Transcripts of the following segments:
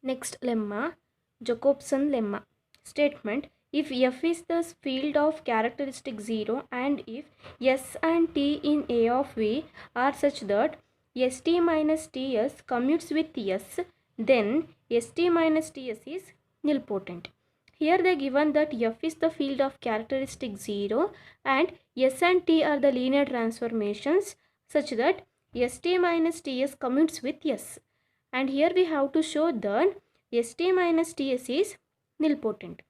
Next lemma, Jacobson lemma. Statement: if f is the field of characteristic 0 and if s and t in A of v are such that st minus ts commutes with s, then st minus ts is nilpotent. Here they given that f is the field of characteristic 0 and s and t are the linear transformations such that st minus ts commutes with s. And here we have to show that st minus ts is nilpotent.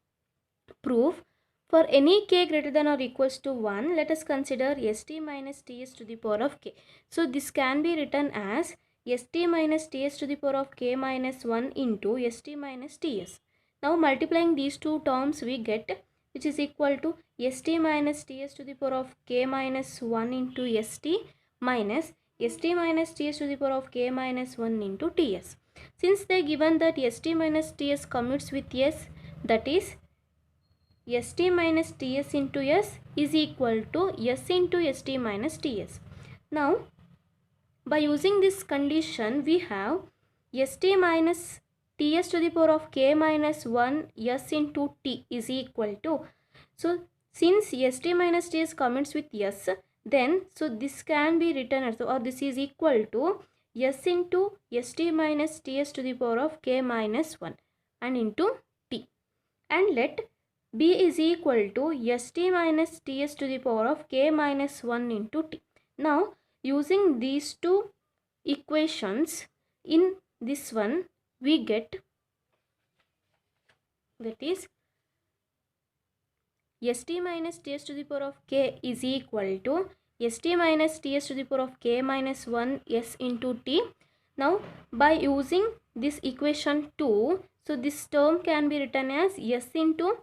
Proof: for any k greater than or equals to 1, let us consider st minus ts to the power of k. So this can be written as st minus ts to the power of k minus 1 into st minus ts. Now multiplying these two terms we get, which is equal to st minus ts to the power of k minus 1 into st minus st minus ts to the power of k minus 1 into ts. Since they given that st minus ts commutes with s, that is st minus ts into s is equal to s into st minus ts. Now by using this condition we have st minus ts to the power of k minus 1 s into t is equal to, so since st minus ts commutes with s, then so this can be written as, or this is equal to s into st minus ts to the power of k minus 1 and into t, and let b is equal to st minus ts to the power of k minus 1 into t. Now using these two equations in this one we get, that is st minus ts to the power of k is equal to st minus ts to the power of k minus 1 s into t. Now by using this equation 2, so this term can be written as s into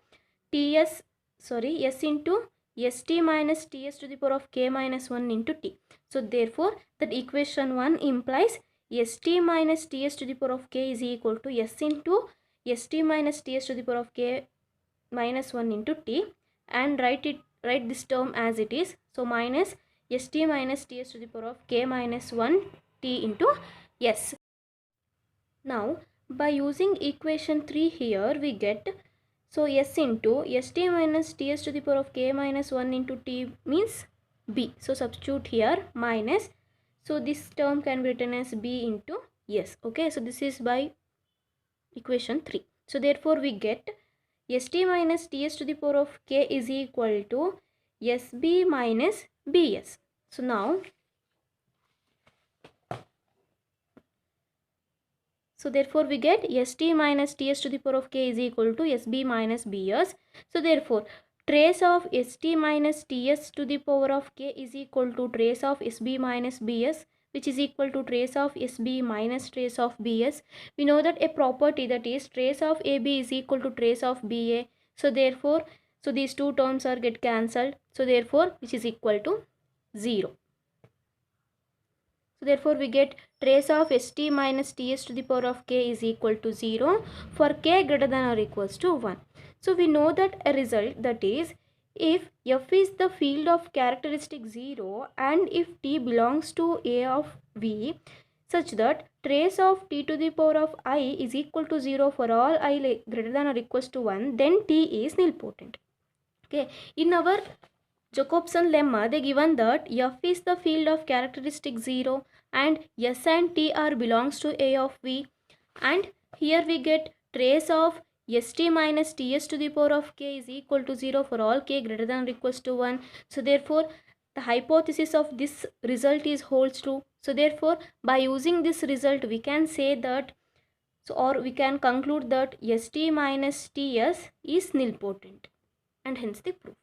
ts, s into st minus ts to the power of k minus 1 into t. So therefore that equation 1 implies st minus ts to the power of k is equal to s into st minus ts to the power of k minus 1 into t, and write this term as it is. So minus st minus ts to the power of k minus 1 t into s. Now by using equation 3 here we get, so s into st minus ts to the power of k minus 1 into t means b. So substitute here minus, so this term can be written as b into s. Okay, so this is by equation 3. So therefore we get st minus ts to the power of k is equal to sb minus bs. So now, so therefore we get st minus ts to the power of k is equal to sb minus bs. So therefore trace of st minus ts to the power of k is equal to trace of sb minus bs, which is equal to trace of sb minus trace of bs. We know that a property, that is trace of ab is equal to trace of ba. So therefore, so these two terms are get cancelled. So therefore which is equal to 0. So therefore we get trace of st minus ts to the power of k is equal to 0 for k greater than or equals to 1. So we know that a result, that is if f is the field of characteristic 0 and if t belongs to A of v such that trace of t to the power of I is equal to 0 for all I greater than or equals to 1, then t is nilpotent. Okay, in our Jacobson lemma they given that f is the field of characteristic 0 and s and t are belongs to A of v, and here we get trace of st minus ts to the power of k is equal to 0 for all k greater than or equals to 1. So therefore the hypothesis of this result is holds true. So therefore by using this result we can say that, so or we can conclude that st minus ts is nilpotent, and hence the proof.